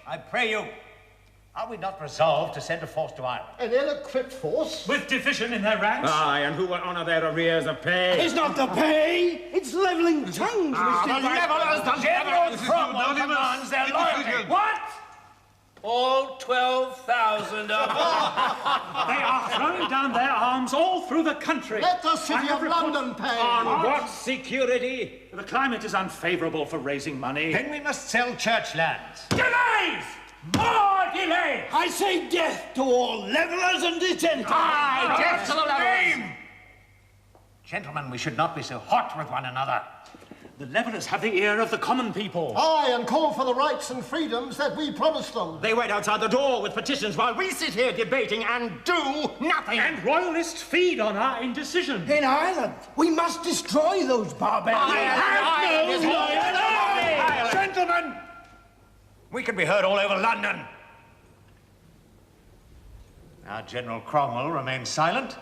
I pray you, are we not resolved to send a force to Ireland? An ill-equipped force? With division in their ranks? Aye, and who will honour their arrears of pay? It's not the pay, it's levelling tongues, Mr. The levellers, General Cromwell commands their loyalty. What? All 12,000 of them. They are throwing down their arms all through the country. Let the City of London pay. On what security? The climate is unfavourable for raising money. Then we must sell church lands. Delays! More delays! I say death to all levellers and dissenters. Aye, death to the levellers. Gentlemen, we should not be so hot with one another. The levellers have the ear of the common people. Aye, and call for the rights and freedoms that we promised them. They wait outside the door with petitions while we sit here debating and do nothing. And royalists feed on our indecision. In Ireland, we must destroy those barbarians. Gentlemen, we can be heard all over London. Now, General Cromwell remains silent.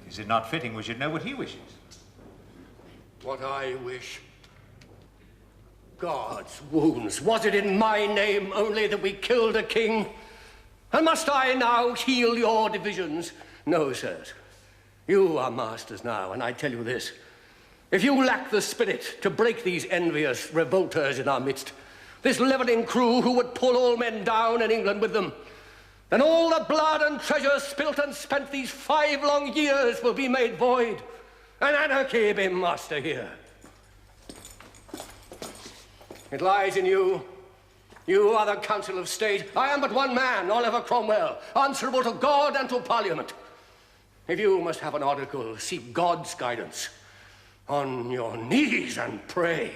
Is it not fitting we should know what he wishes? What I wish. God's wounds, was it in my name only that we killed a king? And must I now heal your divisions? No, sirs. You are masters now, and I tell you this. If you lack the spirit to break these envious revolters in our midst, this levelling crew who would pull all men down in England with them, then all the blood and treasure spilt and spent these 5 long years will be made void, and anarchy be master here. It lies in you. You are the Council of State. I am but one man, Oliver Cromwell, answerable to God and to Parliament. If you must have an article, seek God's guidance. On your knees and pray.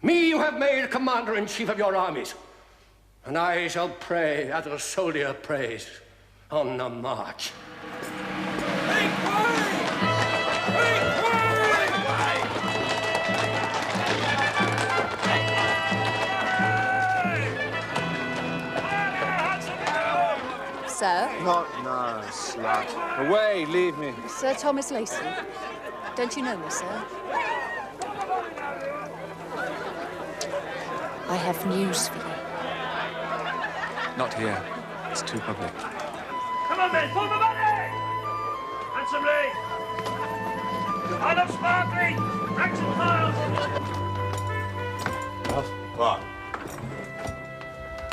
Me you have made commander-in-chief of your armies, and I shall pray as a soldier prays on the march. Sir? Not now, slut. Away, leave me. Sir Thomas Lacey. Don't you know me, sir? I have news for you. Not here. It's too public. Come on, men, pull the money! Handsomely! Line up smartly! Ranks and files! What?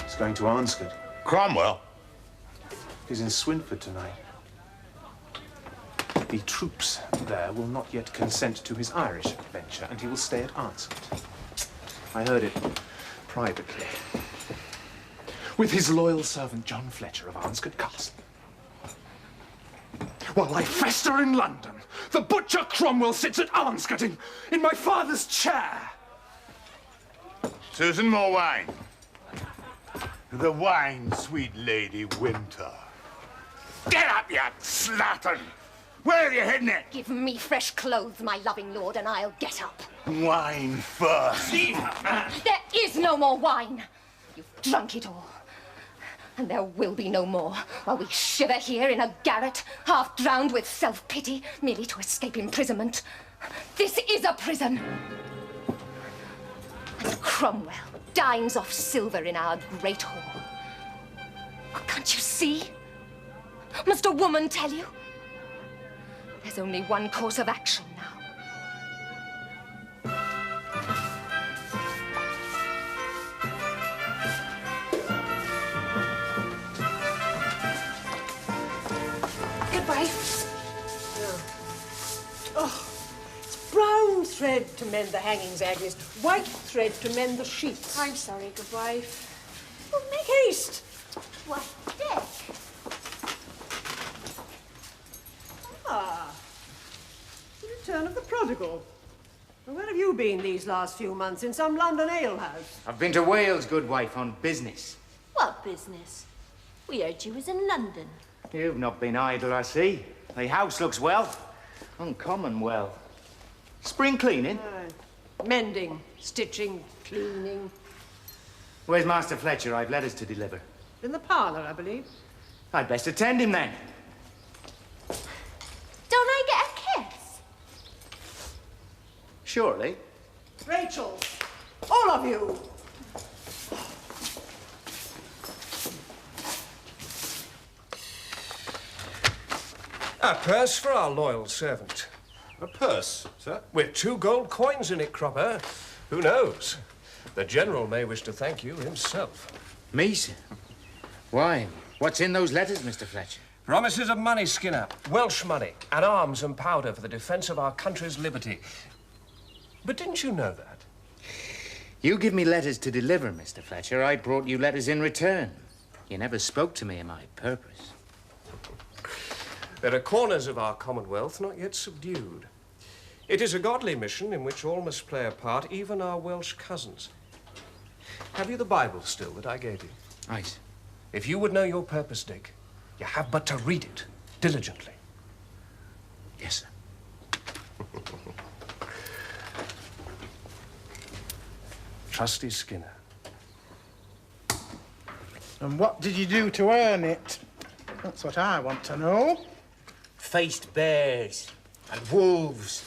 He's going to Arnescote. Cromwell? He's in Swinford tonight. The troops there will not yet consent to his Irish venture, and he will stay at Arnescote. I heard it privately. With his loyal servant, John Fletcher of Arnescote Castle. While I fester in London, the butcher Cromwell sits at Arnescote in my father's chair. Susan, more wine. The wine, sweet Lady Winter. Get up, you slattern! Where are you hiding it? Give me fresh clothes, my loving lord, and I'll get up. Wine first. There is no more wine. You've drunk it all. And there will be no more while we shiver here in a garret, half drowned with self-pity, merely to escape imprisonment. This is a prison. And Cromwell dines off silver in our great hall. Oh, can't you see? Must a woman tell you? There's only one course of action now. Goodbye. Oh, it's brown thread to mend the hangings, Agnes. White thread to mend the sheets. I'm sorry, good wife. Well, make haste. What, Dick? uncle. Where have you been these last few months? In some London alehouse? I've been to Wales, good wife, on business. What business? We heard you was in London. You've not been idle, I see. The house looks well. Uncommon well. Spring cleaning? Mending, stitching, cleaning. Where's Master Fletcher? I've letters to deliver. In the parlour, I believe. I'd best attend him then. Don't I get a kiss? Surely. Rachel, all of you. A purse for our loyal servant. A purse, sir? With 2 gold coins in it, Cropper. Who knows? The General may wish to thank you himself. Me, sir? Why? What's in those letters, Mr. Fletcher? Promises of money, Skinner. Welsh money and arms and powder for the defense of our country's liberty. But didn't you know that? You give me letters to deliver, Mr. Fletcher. I brought you letters in return. You never spoke to me of my purpose. There are corners of our Commonwealth not yet subdued. It is a godly mission in which all must play a part, even our Welsh cousins. Have you the Bible still that I gave you? Aye, sir. If you would know your purpose, Dick, you have but to read it diligently. Yes, sir. Trusty Skinner. And what did you do to earn it? That's what I want to know. Faced bears and wolves.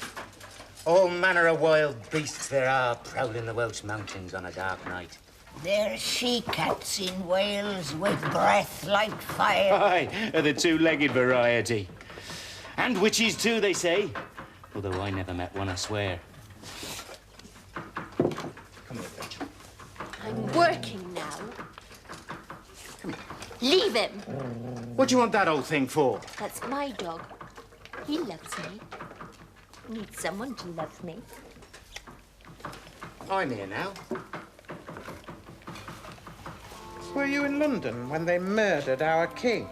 All manner of wild beasts there are prowling the Welsh mountains on a dark night. There's she-cats in Wales with breath like fire. Aye, the 2-legged variety. And witches too, they say. Although I never met one, I swear. Come here, Rachel. I'm working now. Leave him. What do you want that old thing for? That's my dog. He loves me. I need someone to love me. I'm here now. Were you in London when they murdered our king?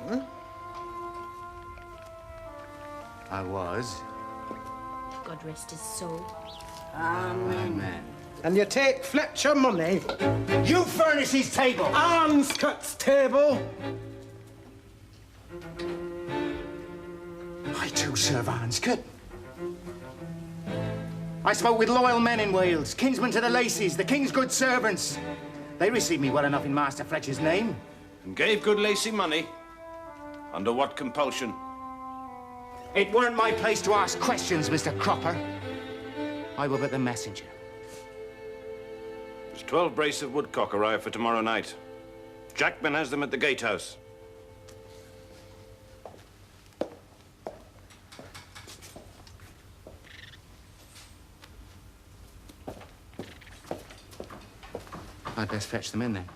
I was. God rest his soul. Amen. And you take Fletcher money? You furnish his table! Arnescote's table! I too serve Arnescote. I spoke with loyal men in Wales, kinsmen to the Lacys, the king's good servants. They received me well enough in Master Fletcher's name. And gave good Lacey money? Under what compulsion? It weren't my place to ask questions, Mr. Cropper. I were but the messenger. There's 12 brace of woodcock arrive for tomorrow night. Jackman has them at the gatehouse. I'd best fetch them in then.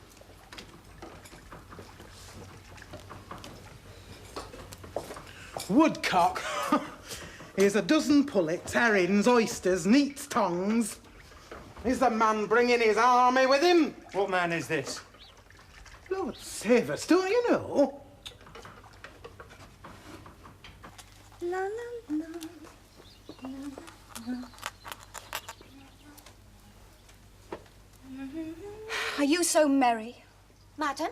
Woodcock. Here's a dozen pullets, herrings, oysters, neat's tongues. Is the man bringing his army with him? What man is this? Lord save us, don't you know? La, la, la, la, la. Are you so merry? Madam?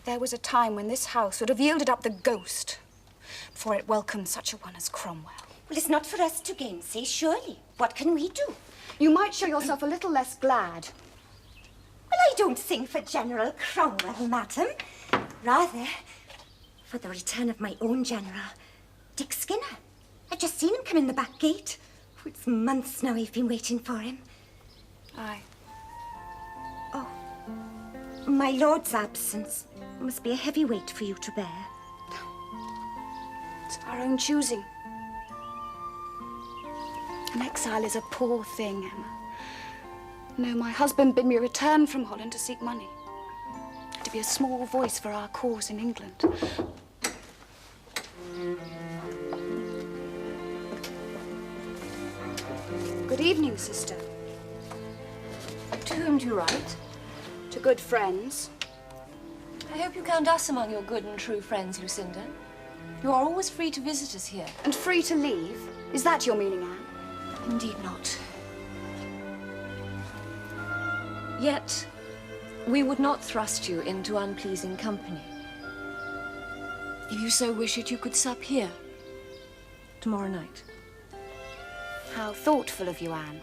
There was a time when this house would have yielded up the ghost before it welcomed such a one as Cromwell. Well, it's not for us to gainsay, surely. What can we do? You might show yourself a little less glad. Well, I don't sing for General Cromwell, madam. Rather, for the return of my own general, Dick Skinner. I've just seen him come in the back gate. Oh, it's months now I've been waiting for him. Aye. Oh, my lord's absence must be a heavy weight for you to bear. It's our own choosing. An exile is a poor thing, Emma. No, my husband bid me return from Holland to seek money. To be a small voice for our cause in England. Good evening, sister. To whom do you write? To good friends. I hope you count us among your good and true friends, Lucinda. You are always free to visit us here. And free to leave? Is that your meaning, Anne? Indeed not. Yet, we would not thrust you into unpleasing company. If you so wish it, you could sup here tomorrow night. How thoughtful of you, Anne.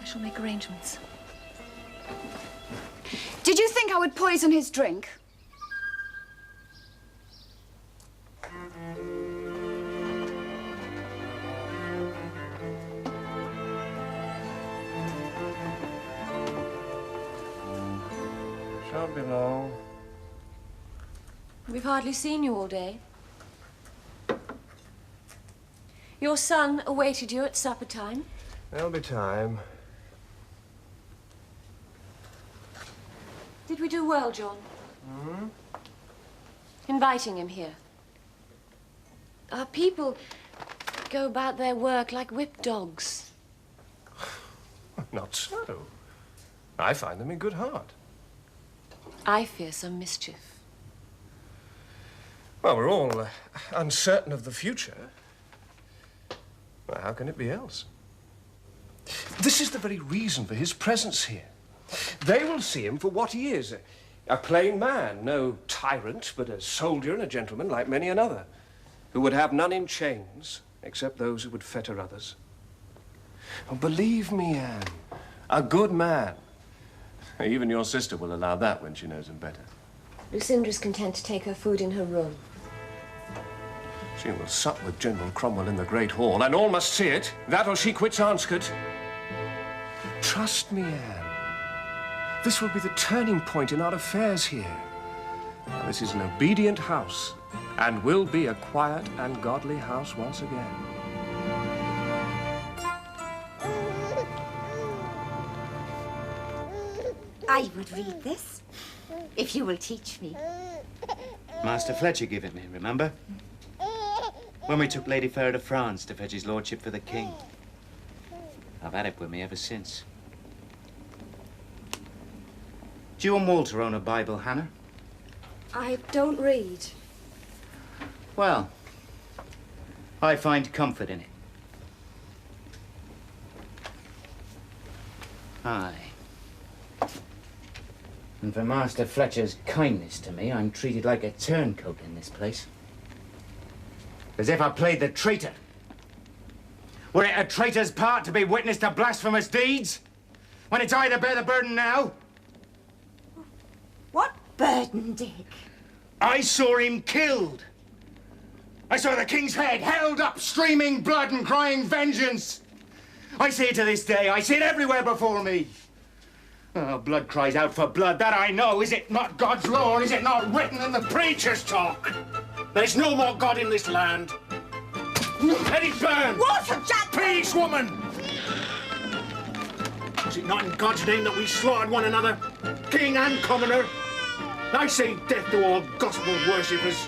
I shall make arrangements. Did you think I would poison his drink? Shan't be long. We've hardly seen you all day. Your son awaited you at supper time. There'll be time. Did we do well, John? Hmm? Inviting him here. Our people go about their work like whipped dogs. Not so. I find them in good heart. I fear some mischief. Well, we're all uncertain of the future. Well, how can it be else? This is the very reason for his presence here. They will see him for what he is, a plain man, no tyrant, but a soldier and a gentleman like many another, who would have none in chains, except those who would fetter others. Oh, believe me, Anne, a good man. Even your sister will allow that when she knows him better. Lucinda's content to take her food in her room. She will sup with General Cromwell in the Great Hall, and all must see it, that or she quits Arnescote. Trust me, Anne. This will be the turning point in our affairs here. Now, this is an obedient house, and will be a quiet and godly house once again. I would read this, if you will teach me. Master Fletcher gave it me, remember? When we took Lady Fair to France to fetch his lordship for the king. I've had it with me ever since. Do you and Walter own a Bible, Hannah? I don't read. Well, I find comfort in it. Aye. And for Master Fletcher's kindness to me, I'm treated like a turncoat in this place. As if I played the traitor. Were it a traitor's part to be witness to blasphemous deeds? When it's I that bear the burden now? What burden, Dick? I saw him killed. I saw the king's head held up, streaming blood and crying vengeance. I see it to this day. I see it everywhere before me. Oh, blood cries out for blood, that I know. Is it not God's law, and is it not written in the preacher's talk? There's no more God in this land. Let it burn! Walter, Jack! Peace, woman! Is it not in God's name that we slaughtered one another, king and commoner? I say death to all gospel worshippers.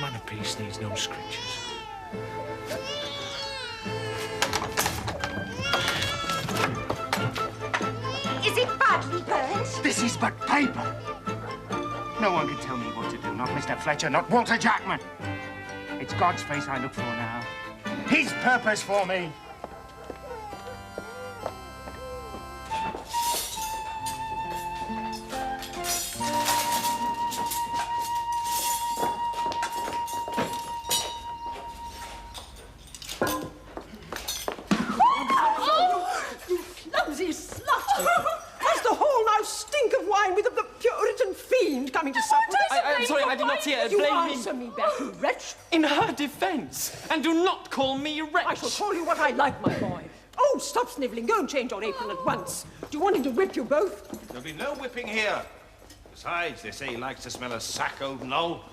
Man of peace needs no screeches. Is it badly burnt? This is but paper. No one can tell me what to do, not Mr. Fletcher, not Walter Jackman. It's God's face I look for now. His purpose for me. Clumsy slut! Does the whole now stink of wine with the Puritan fiend coming to supper? I'm sorry, I did not hear. You Blame me. answer me back, you wretch. In her defense. And do not call me wretch. I shall call you what I like, my boy. Oh, stop snivelling. Go and change your apron at once. Do you want him to whip you both? There'll be no whipping here. Besides, they say he likes to smell a sack, old Noel.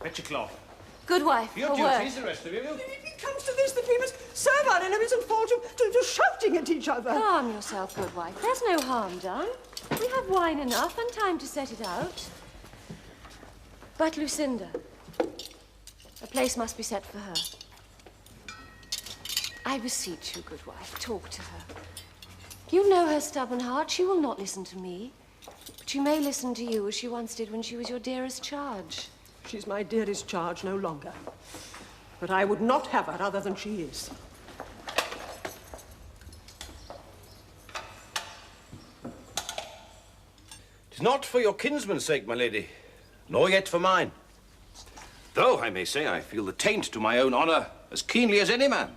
Fetch your cloth. Good wife, Your a duties, word. the rest of you. If it comes to this, that we must serve our enemies and fall to shouting at each other. Calm yourself, good wife. There's no harm done. We have wine enough and time to set it out. But Lucinda, a place must be set for her. I beseech you, good wife, talk to her. You know her stubborn heart. She will not listen to me. She may listen to you as she once did when she was your dearest charge. She's my dearest charge no longer. But I would not have her other than she is. Tis not for your kinsman's sake, my lady, nor yet for mine. Though I may say I feel the taint to my own honor as keenly as any man,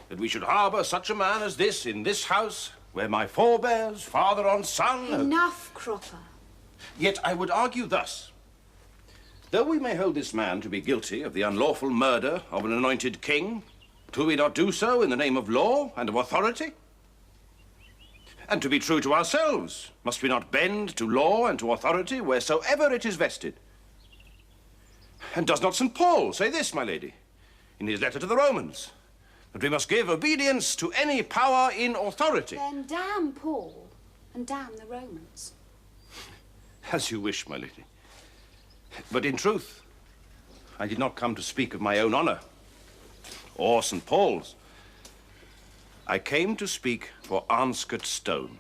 that we should harbor such a man as this in this house, where my forebears, father on son... Enough, Cropper. Yet I would argue thus. Though we may hold this man to be guilty of the unlawful murder of an anointed king, do we not do so in the name of law and of authority? And to be true to ourselves, must we not bend to law and to authority wheresoever it is vested? And does not St. Paul say this, my lady, in his letter to the Romans, that we must give obedience to any power in authority? Then damn Paul and damn the Romans. As you wish, my lady. But in truth, I did not come to speak of my own honor or St. Paul's. I came to speak for Arnescote stone.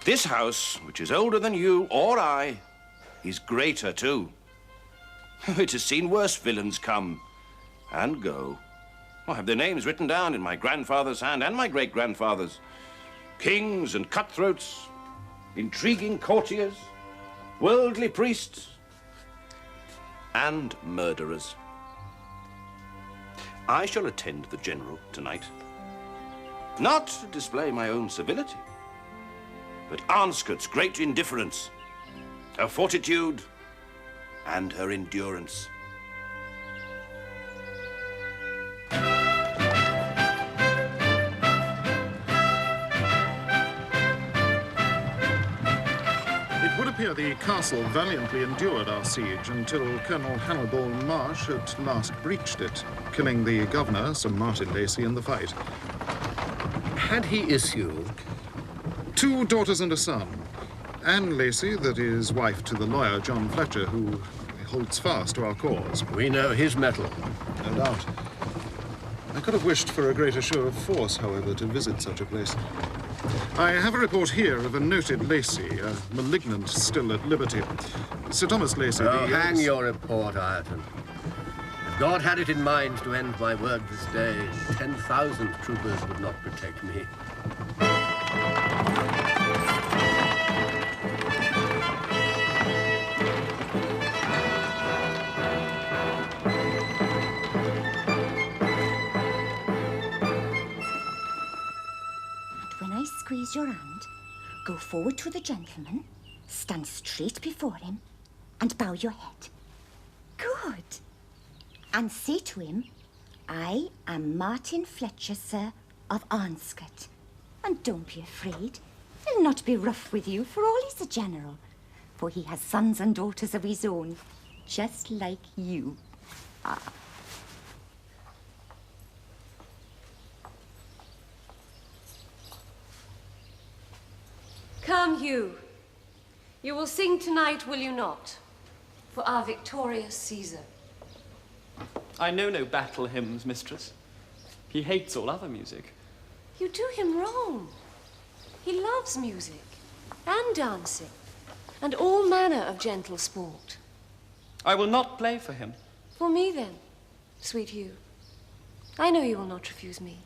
This house, which is older than you or I, is greater too. It has seen worse villains come and go. I have their names written down in my grandfather's hand and my great-grandfather's. Kings and cutthroats, intriguing courtiers, worldly priests, and murderers. I shall attend the general tonight, not to display my own civility, but Arnescote's great indifference, her fortitude, and her endurance. It would appear the castle valiantly endured our siege until Colonel Hannibal Marsh at last breached it, killing the governor, Sir Martin Lacy, in the fight. Had he issue? 2 daughters and a son. Anne Lacy, that is wife to the lawyer John Fletcher, who holds fast to our cause. We know his mettle. No doubt. I could have wished for a greater show of force, however, to visit such a place. I have a report here of a noted Lacy, a malignant still at liberty. Sir Thomas Lacy, Oh, hang your report, Ireton. If God had it in mind to end my work this day, 10,000 troopers would not protect me. Squeeze your hand, go forward to the gentleman, stand straight before him, and bow your head. Good. And say to him, I am Martin Fletcher, sir, of Arnescote. And don't be afraid. He'll not be rough with you, for all he's a general. For he has sons and daughters of his own, just like you. Ah. Come, Hugh. You will sing tonight, will you not? For our victorious Caesar. I know no battle hymns, mistress. He hates all other music. You do him wrong. He loves music and dancing and all manner of gentle sport. I will not play for him. For me, then, sweet Hugh. I know you will not refuse me.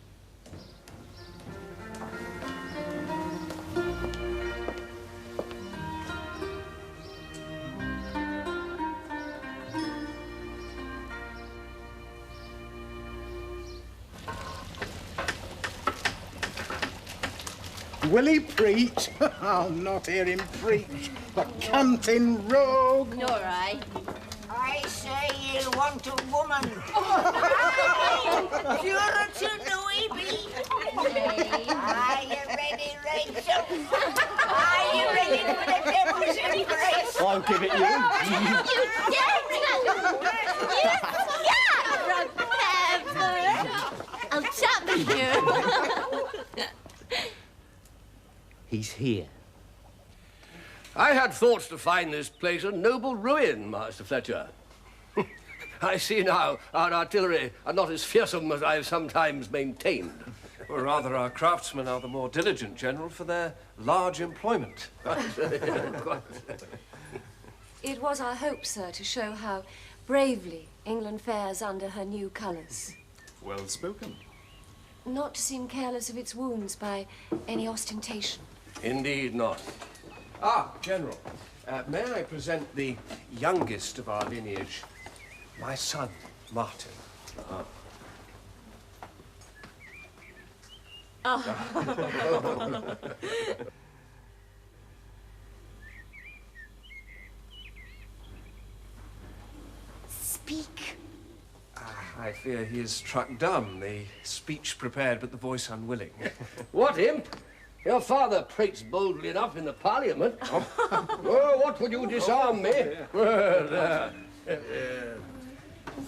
Will he preach? I'll not hear him preach. The canting rogue. Nor I. I say he'll want a woman. Puritan do he be? Are you ready, Rachel? Are you ready for the devil's embrace? I'll give it you. I'll chop you. He's here. I had thoughts to find this place a noble ruin, Master Fletcher. I see now our artillery are not as fearsome as I've sometimes maintained. Or rather, our craftsmen are the more diligent, General, for their large employment. It was our hope, sir, to show how bravely England fares under her new colours. Well spoken. Not to seem careless of its wounds by any ostentation. Indeed not. Ah, General, may I present the youngest of our lineage, my son, Martin. Speak. I fear he is struck dumb, the speech prepared but the voice unwilling. What, imp? Your father prates boldly enough in the Parliament. Oh, what would you disarm me? Well,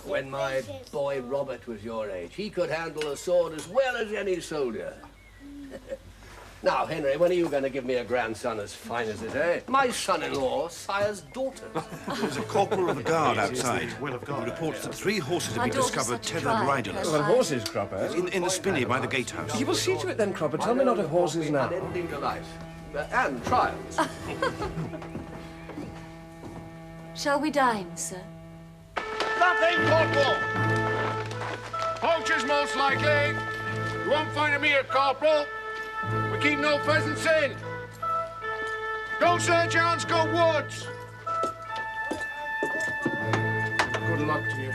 when my boy Robert was your age, he could handle a sword as well as any soldier. Now, Henry, when are you going to give me a grandson as fine as this, eh? My son-in-law, sire's daughter. There's a corporal of the guard outside. He reports that 3 horses have been discovered tethered riderless. Well, horses, Cropper? In the spinney by the gatehouse. You will see to it then, Cropper. Tell me not of horses now. Unending delight. And trials. Shall we dine, sir? Nothing, Corporal! Poachers, most likely. You won't find them here, Corporal. We keep no pheasants in. Go search Arnescote woods. Good luck to you.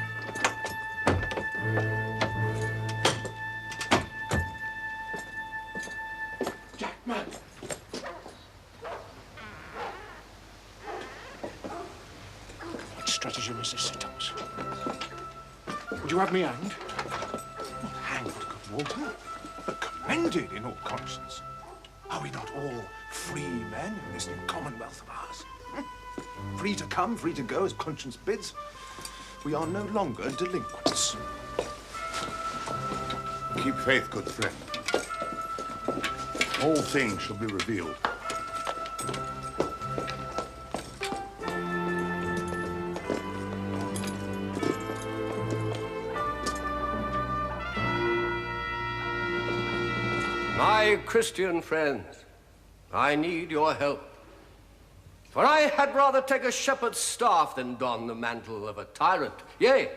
Jackman! What stratagem is this, Sir Thomas? Would you have me hanged? Not hanged, good Walter, but commended in all conscience. Are we not all free men in this new commonwealth of ours? Free to come, free to go as conscience bids. We are no longer delinquents. Keep faith, good friend. All things shall be revealed. My Christian friends, I need your help. For I had rather take a shepherd's staff than don the mantle of a tyrant. Yea,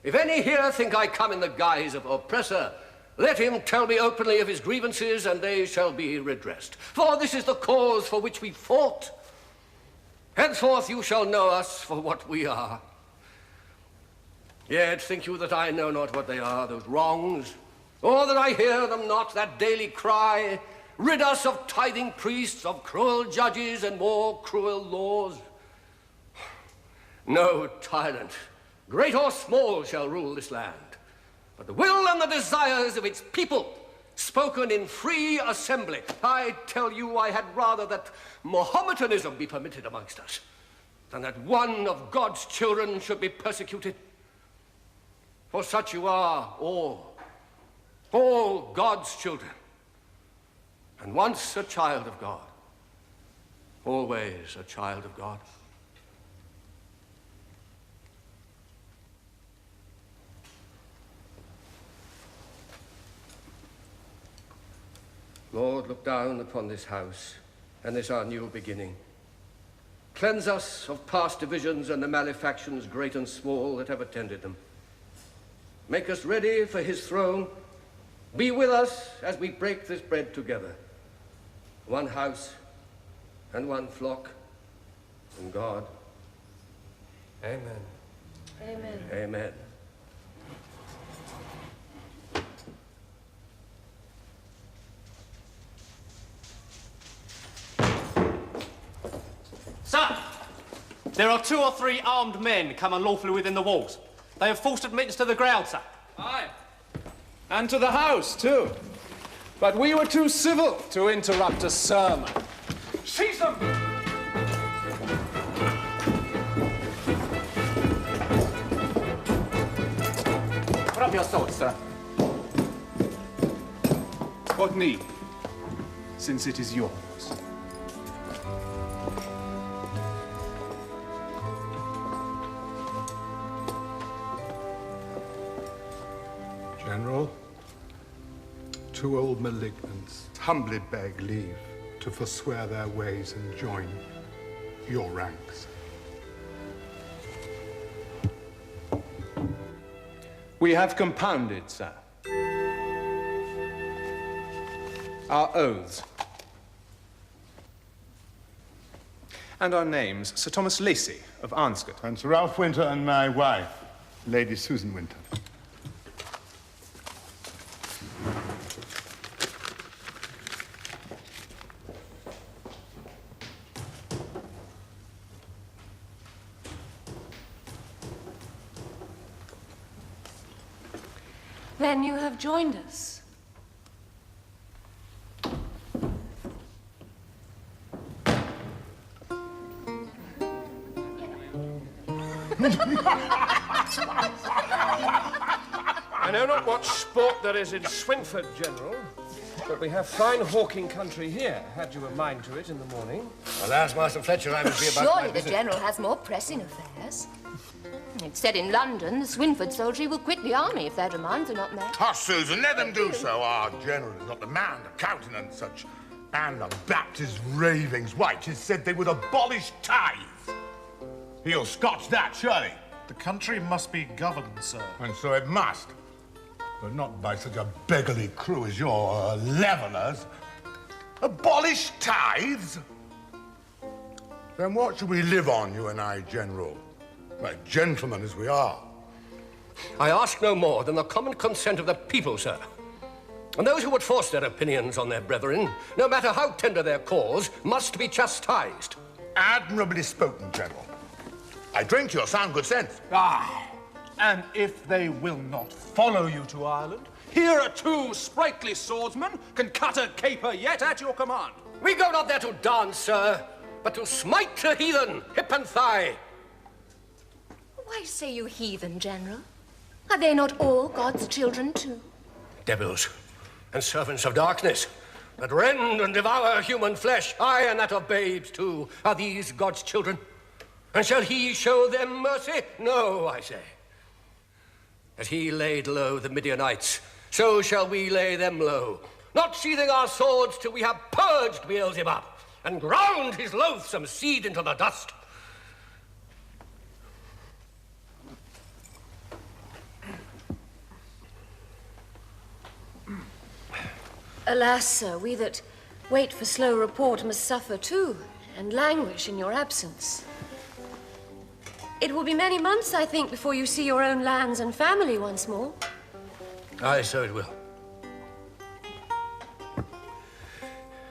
if any here think I come in the guise of oppressor, let him tell me openly of his grievances, and they shall be redressed. For this is the cause for which we fought. Henceforth you shall know us for what we are. Yet think you that I know not what they are, those wrongs? Or that I hear them not, that daily cry, rid us of tithing priests, of cruel judges, and more cruel laws? No tyrant, great or small, shall rule this land, but the will and the desires of its people, spoken in free assembly. I tell you, I had rather that Mahometanism be permitted amongst us, than that one of God's children should be persecuted. For such you are, all God's children. And once a child of God, always a child of God. Lord, look down upon this house and this our new beginning. Cleanse us of past divisions and the malefactions, great and small, that have attended them. Make us ready for his throne. Be with us as we break this bread together. One house and one flock in God. Amen. Amen. Amen. Sir, there are 2 or 3 armed men come unlawfully within the walls. They have forced admittance to the ground, sir. Aye. And to the house, too. But we were too civil to interrupt a sermon. Seize them! Put up your swords, sir. What need, since it is yours? General, two old malignants humbly beg leave to forswear their ways and join your ranks. We have compounded, sir. Our oaths. And our names, Sir Thomas Lacey of Arnescote. And Sir Ralph Winter and my wife, Lady Susan Winter. Then you have joined us. I know not what sport there is in Swinford, General, but we have fine hawking country here, had you a mind to it in the morning. Alas, Master Fletcher, I will be about Surely my the business. General has more pressing affairs. It's said in London the Swinford soldiery will quit the army if their demands are not met. Hush, Susan, let them do so. Our general is not the man to countenance such Anabaptist ravings. Why, 'tis said they would abolish tithes. He'll scotch that, surely. The country must be governed, sir. And so it must. But not by such a beggarly crew as your levellers. Abolish tithes? Then what should we live on, you and I, General? Like gentlemen as we are. I ask no more than the common consent of the people, sir. And those who would force their opinions on their brethren, no matter how tender their cause, must be chastised. Admirably spoken, General. I drink your sound good sense. Aye. And if they will not follow you to Ireland, here are two sprightly swordsmen can cut a caper yet at your command. We go not there to dance, sir, but to smite the heathen, hip and thigh. Why say you heathen, General? Are they not all God's children too? Devils and servants of darkness that rend and devour human flesh, aye, and that of babes too, are these God's children? And shall he show them mercy? No, I say. As he laid low the Midianites, so shall we lay them low, not sheathing our swords till we have purged Beelzebub and ground his loathsome seed into the dust. Alas, sir, we that wait for slow report must suffer too, and languish in your absence. It will be many months, I think, before you see your own lands and family once more. Aye, so it will.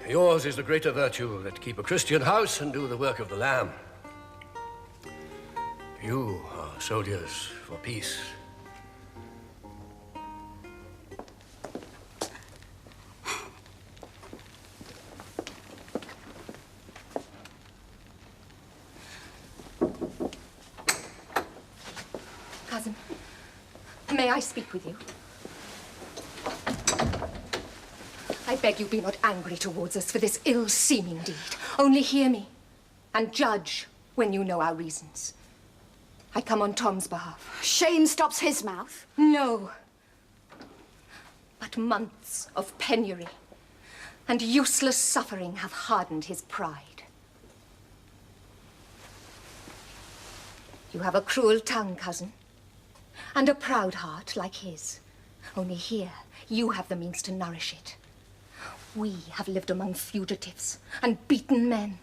Yours is the greater virtue that keep a Christian house and do the work of the Lamb. You are soldiers for peace. Cousin, may I speak with you? I beg you be not angry towards us for this ill-seeming deed. Only hear me and judge when you know our reasons. I come on Tom's behalf. Shame stops his mouth. No. But months of penury and useless suffering have hardened his pride. You have a cruel tongue, cousin, and a proud heart like his. Only here, you have the means to nourish it. We have lived among fugitives and beaten men,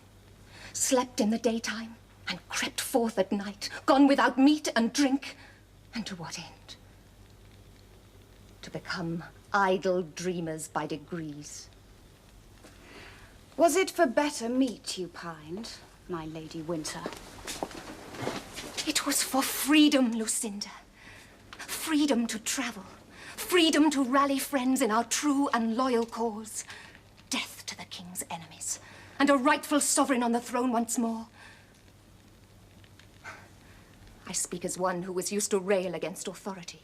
slept in the daytime and crept forth at night, gone without meat and drink. And to what end? To become idle dreamers by degrees. Was it for better meat you pined, my Lady Winter? It was for freedom, Lucinda. Freedom to travel. Freedom to rally friends in our true and loyal cause. Death to the king's enemies. And a rightful sovereign on the throne once more. I speak as one who was used to rail against authority.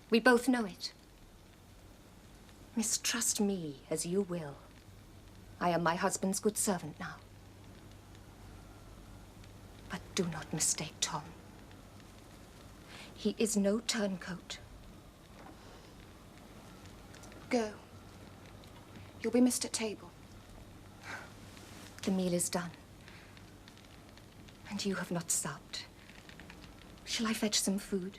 We both know it. Mistrust me as you will. I am my husband's good servant now. But do not mistake Tom. He is no turncoat. Go. You'll be missed at table. The meal is done. And you have not supped. Shall I fetch some food?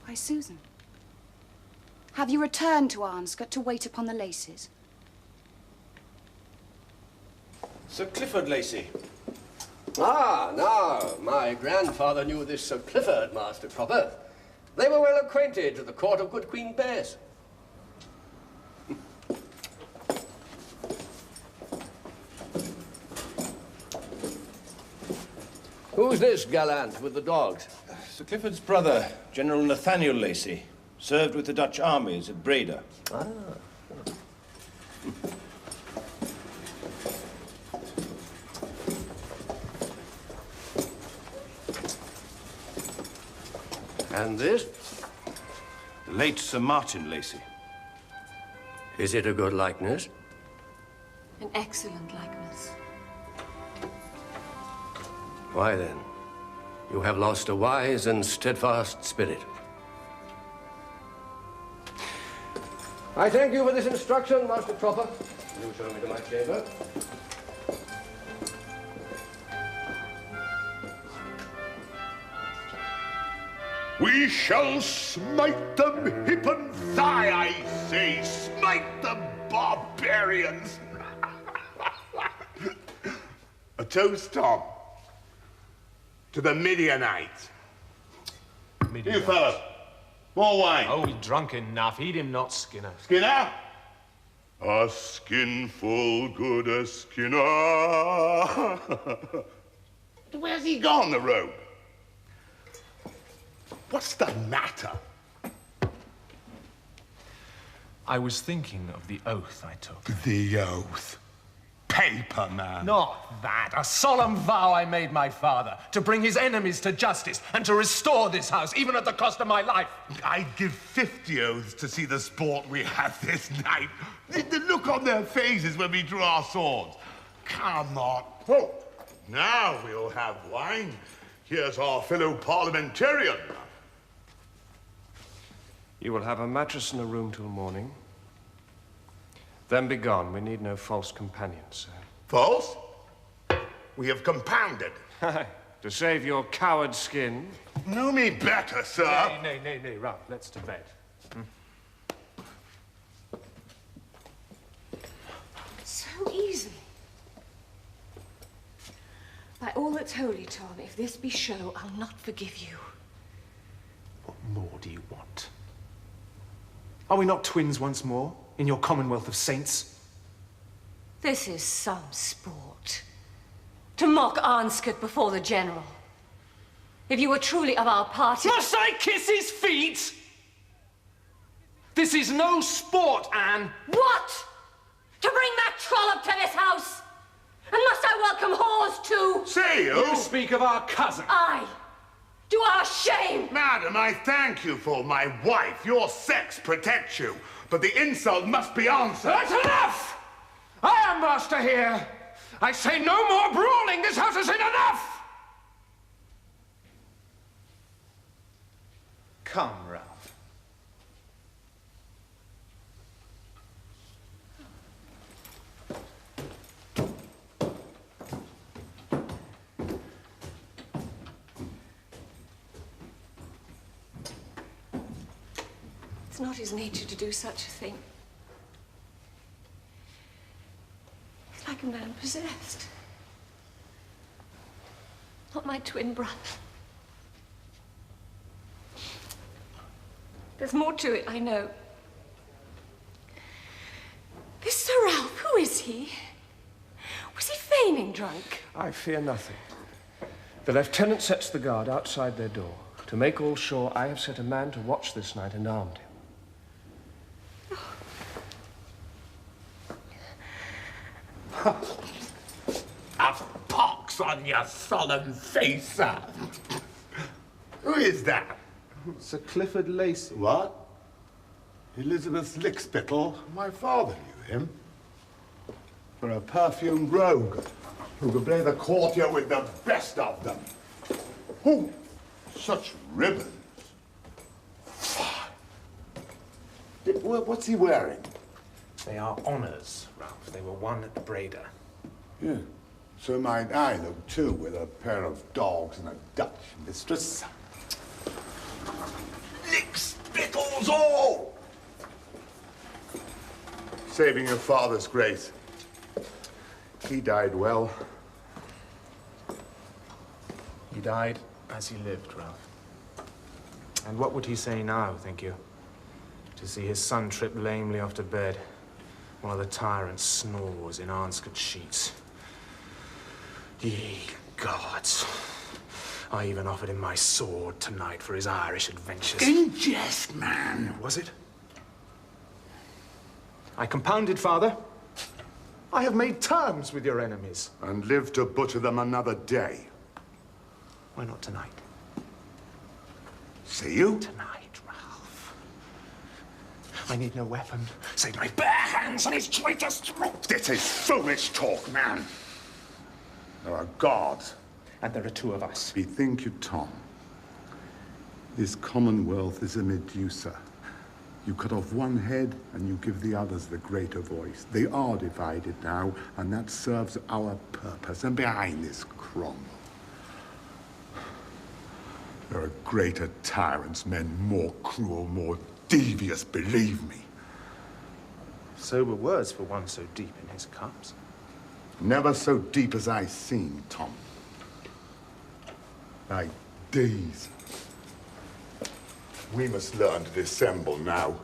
Why, Susan, have you returned to Arnescote to wait upon the Laces? Sir Clifford Lacey. Ah, now, my grandfather knew this Sir Clifford, Master Cropper. They were well acquainted to the court of good Queen Bess. Who's this gallant with the dogs? Sir Clifford's brother, General Nathaniel Lacey, served with the Dutch armies at Breda. Ah. And this? The late Sir Martin Lacey. Is it a good likeness? An excellent likeness. Why then, you have lost a wise and steadfast spirit. I thank you for this instruction, Master Cropper. You show me to my chamber. We shall smite them hip and thigh, I say. Smite the barbarians. A toast, Tom, to the Midianites. You fellas, more wine. Oh, he's drunk enough. Heed him not, Skinner. Skinner? A skinful good a Skinner. Where's he gone, the rogue? What's the matter? I was thinking of the oath I took. The oath. Paper, man. Not that. A solemn vow I made my father to bring his enemies to justice and to restore this house, even at the cost of my life. I'd give 50 oaths to see the sport we had this night. The look on their faces when we drew our swords. Come on. Oh, now we'll have wine. Here's our fellow parliamentarian. You will have a mattress and a room till morning. Then be gone. We need no false companions, sir. False? We have compounded. To save your coward skin. Know me better, sir. Nay, Ralph, let's to bed. So easily. By all that's holy, Tom, if this be show, I'll not forgive you. What more do you want? Are we not twins once more, in your commonwealth of saints? This is some sport. To mock Arnescote before the general. If you were truly of our party... Must I kiss his feet? This is no sport, Anne. What? To bring that trollop to this house? And must I welcome whores too? Say You speak of our cousin. Aye. To our shame! Madam, I thank you for my wife. Your sex protects you. But the insult must be answered. That's enough! I am master here. I say no more brawling. This house has seen enough. Come, Ralph. It's not his nature to do such a thing. He's like a man possessed. Not my twin brother. There's more to it, I know. This Sir Ralph, who is he? Was he feigning drunk? I fear nothing. The lieutenant sets the guard outside their door. To make all sure, I have set a man to watch this night and armed him. A pox on your solemn face, sir. Who is that? Sir Clifford Lacey. What? Elizabeth Lickspittle? My father knew him. For a perfumed rogue who could play the courtier with the best of them. Oh, such ribbons. What's he wearing? They are honours, Ralph. They were won at Breda. Yeah. So might I, though, too, with a pair of dogs and a Dutch mistress. Lick spittles all! Saving your father's grace. He died well. He died as he lived, Ralph. And what would he say now, think you? To see his son trip lamely off to bed, while the tyrant snores in Arnescote sheets. Ye gods. I even offered him my sword tonight for his Irish adventures. In jest, man. Was it? I compounded, Father. I have made terms with your enemies. And live to butcher them another day. Why not tonight? See you? Tonight, Ralph. I need no weapon, save my bare hands on his traitor's throat. This is foolish talk, man. There are gods. And there are two of us. Bethink you, Tom. This commonwealth is a Medusa. You cut off one head and you give the others the greater voice. They are divided now, and that serves our purpose. And behind this Cromwell, there are greater tyrants, men more cruel, more devious, believe me. Sober words for one so deep in his cups. Never so deep as I seen, Tom. Like these. We must learn to dissemble now.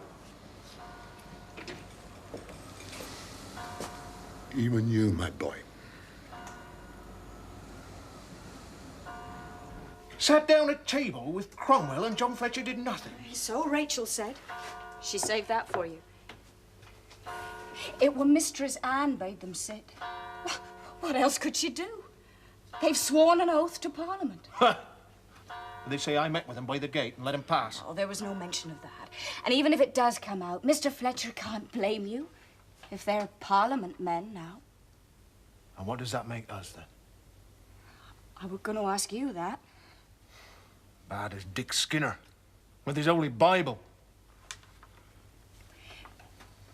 Even you, my boy. Sat down at table with Cromwell and John Fletcher did nothing. So Rachel said. She saved that for you. It were Mistress Anne bade them sit. What else could she do? They've sworn an oath to Parliament. They say I met with him by the gate and let him pass. Oh, there was no mention of that. And even if it does come out, Mr. Fletcher can't blame you if they're Parliament men now. And what does that make us, then? I was going to ask you that. Bad as Dick Skinner, with his Holy Bible.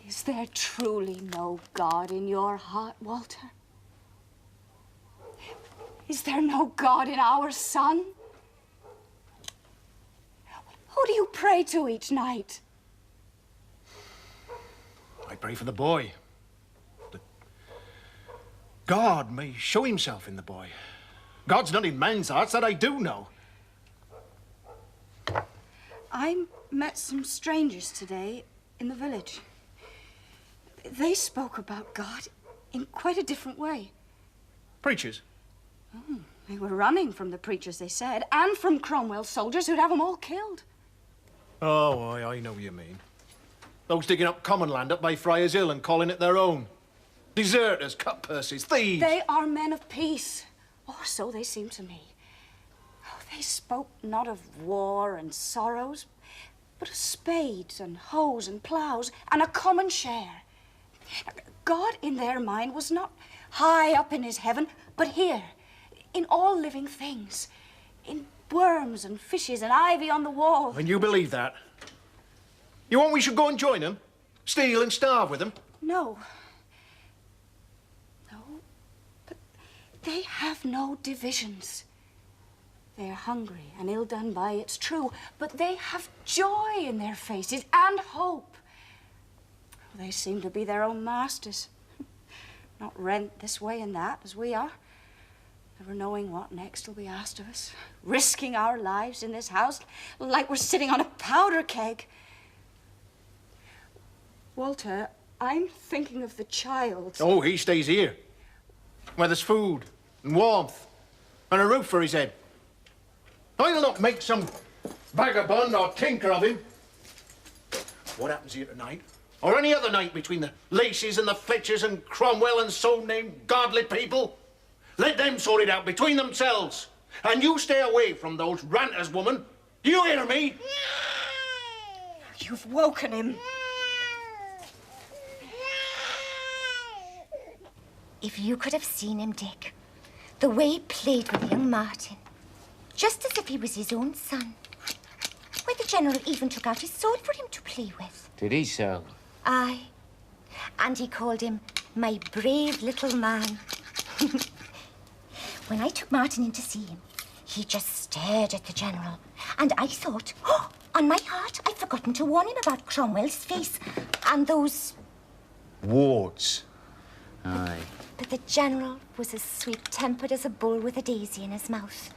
Is there truly no God in your heart, Walter? Is there no God in our son? Who do you pray to each night? I pray for the boy. That God may show himself in the boy. God's not in men's hearts, that I do know. I met some strangers today in the village. They spoke about God in quite a different way. Preachers? Oh, they were running from the preachers, they said, and from Cromwell's soldiers who'd have them all killed. Oh, I know what you mean. Those digging up common land up by Friars Hill and calling it their own. Deserters, cut-purses, thieves. They are men of peace, or so they seem to me. Oh, they spoke not of war and sorrows, but of spades and hoes and ploughs and a common share. God in their mind was not high up in his heaven, but here, in all living things, in worms and fishes and ivy on the wall. And you believe that? You want we should go and join them? Steal and starve with them? No. No, but they have no divisions. They're hungry and ill done by, it's true, but they have joy in their faces and hope. They seem to be their own masters. Not rent this way and that, as we are. Never knowing what next will be asked of us. Risking our lives in this house like we're sitting on a powder keg. Walter, I'm thinking of the child. Oh, he stays here. Where there's food and warmth and a roof for his head. I'll not make some vagabond or tinker of him. What happens here tonight, or any other night between the Lacys and the Fletchers and Cromwell and so-named godly people, let them sort it out between themselves. And you stay away from those ranters, woman. Do you hear me? You've woken him. If you could have seen him, Dick, the way he played with young Martin, just as if he was his own son. Where did General even took out his sword for him to play with. Did he so? Aye. And he called him my brave little man. When I took Martin in to see him, he just stared at the General. And I thought, oh, on my heart, I'd forgotten to warn him about Cromwell's face and those... warts. Aye. But the General was as sweet-tempered as a bull with a daisy in his mouth.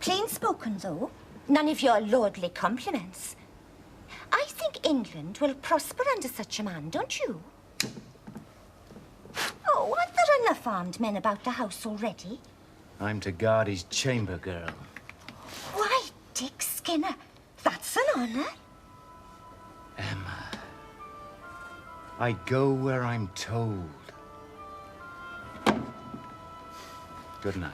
Plain spoken, though. None of your lordly compliments. I think England will prosper under such a man, don't you? Oh, aren't there enough armed men about the house already? I'm to guard his chamber, girl. Why, Dick Skinner, that's an honour. Emma, I go where I'm told. Good night.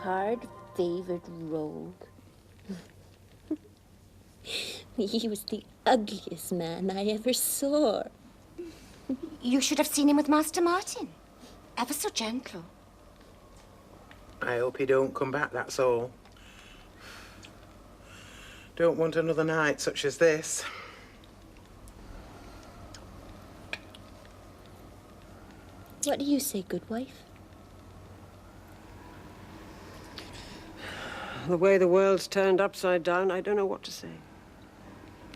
Hard-favoured rogue. He was the ugliest man I ever saw. You should have seen him with Master Martin. Ever so gentle. I hope he don't come back, that's all. Don't want another night such as this. What do you say, good wife? The way the world's turned upside down, I don't know what to say.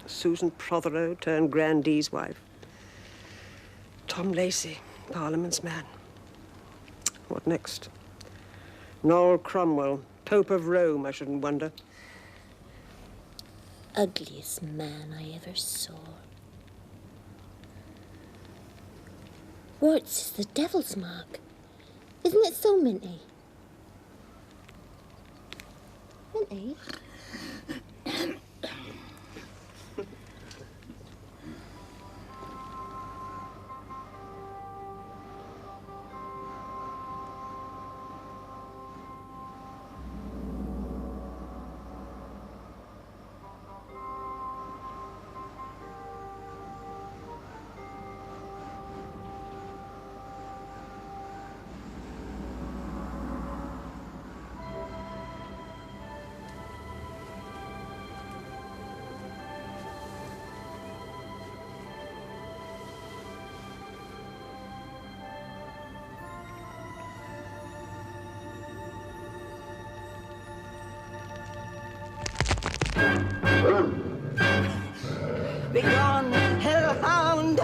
Susan Prothero turned Grandee's wife. Tom Lacey, Parliament's man. What next? Noel Cromwell, Pope of Rome, I shouldn't wonder. Ugliest man I ever saw. Warts is the devil's mark. Isn't it so, Minty? Minty? Begone, hellhound!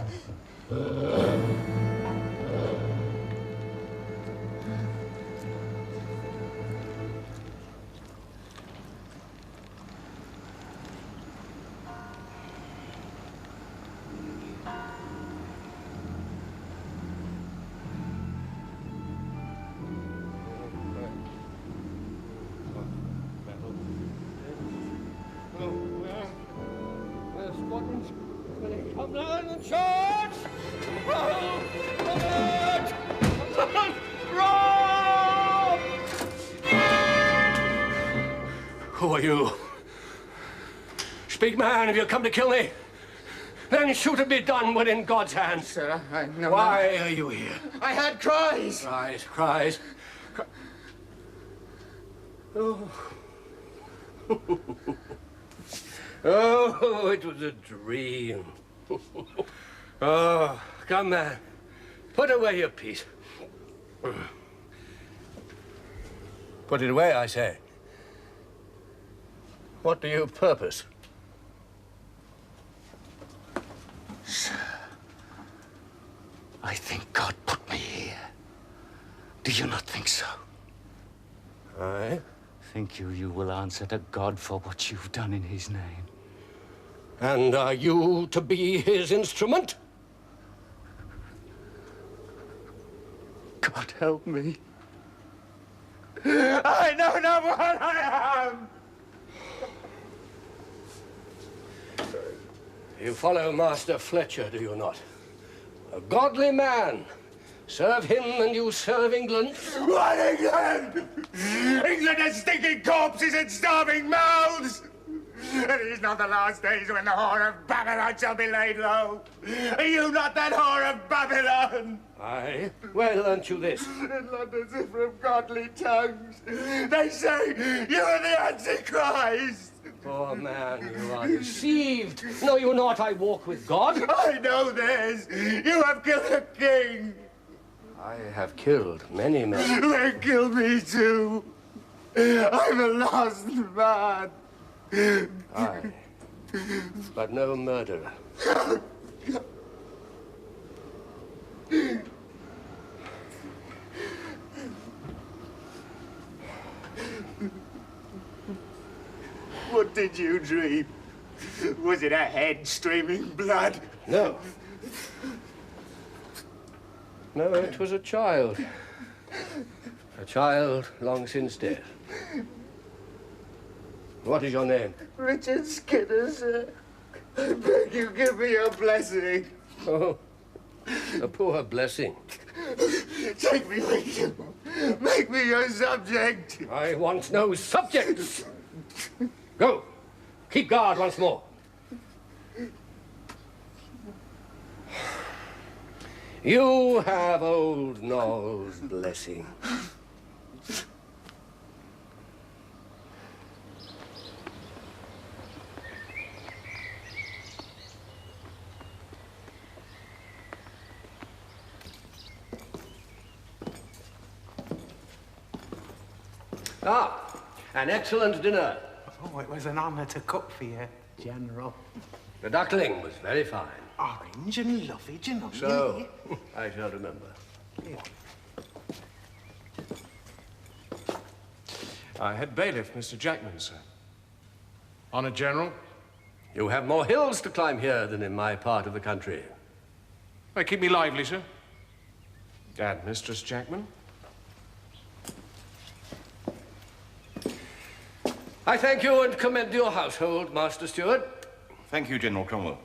Come down and charge! Who are you? Speak, man, if you come to kill me. Then shoot and be done within God's hands. Sir, I know. Why are you here? I had cries. Cries. Oh. Oh, it was a dream. Oh, come, man. Put away your piece. Put it away, I say. What do you purpose? Sir, I think God put me here. Do you not think so? Aye. Think you will answer to God for what you've done in his name? And are you to be his instrument? God help me. I know not what I am. You follow Master Fletcher, do you not? A godly man. Serve him and you serve England. What England? England has stinking corpses and starving mouths. And these not the last days when the whore of Babylon shall be laid low. Are you not that whore of Babylon? Aye. Well, aren't you this? In London, from godly tongues, they say you are the Antichrist. Poor man, you are deceived. No, you're not. I walk with God. I know this. You have killed a king. I have killed many men. They killed me too. I'm a lost man. Aye, but no murderer. What did you dream? Was it a head streaming blood? No. No, it was a child. A child long since dead. What is your name? Richard Skinner, sir. I beg you, give me your blessing. Oh, a poor blessing. Take me with you. Make me your subject. I want no subjects. Go. Keep guard once more. You have old Noel's blessing. Ah, an excellent dinner. Oh, it was an honour to cook for you, General. The duckling was very fine. Orange and lovage and onion. So, I shall remember. Here. Head bailiff, Mr. Jackman, sir. Honoured General. You have more hills to climb here than in my part of the country. They keep me lively, sir. And Mistress Jackman. I thank you and commend your household, Master Steward. Thank you, General Cromwell.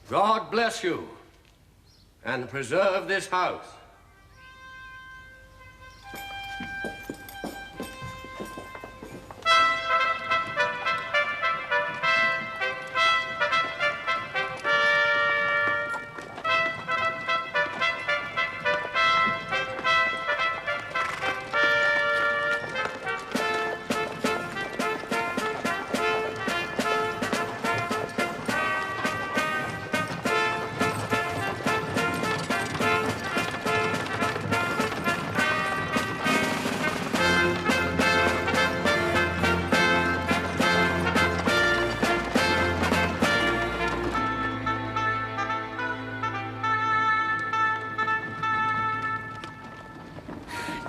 God bless you and preserve this house.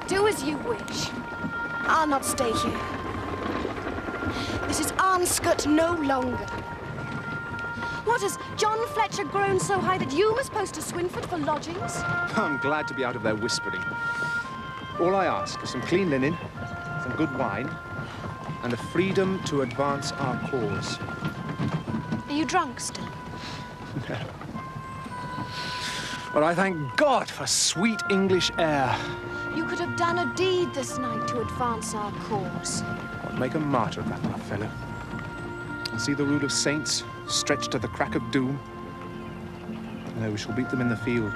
Do as you wish. I'll not stay here. This is Arnescote no longer. What, has John Fletcher grown so high that you must post to Swinford for lodgings? I'm glad to be out of their whispering. All I ask is some clean linen, some good wine, and the freedom to advance our cause. Are you drunk still? No. But I thank God for sweet English air. You could have done a deed this night to advance our cause. I'd make a martyr of that poor fellow. And see the rule of saints stretched to the crack of doom. No, we shall beat them in the field.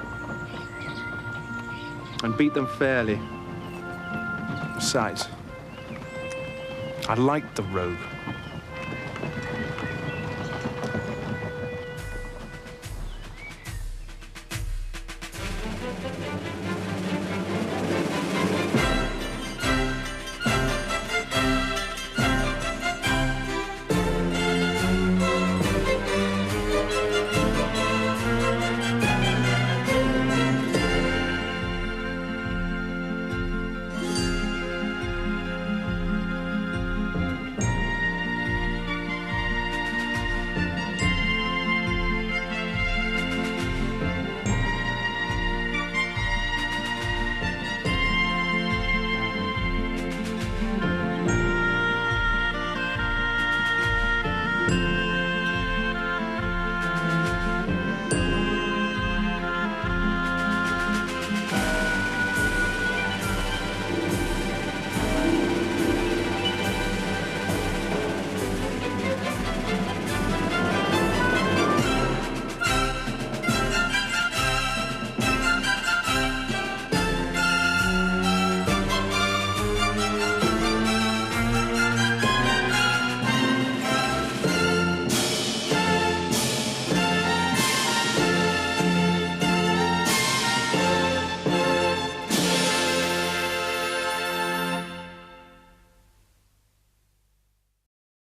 And beat them fairly. Besides, I like the rogue.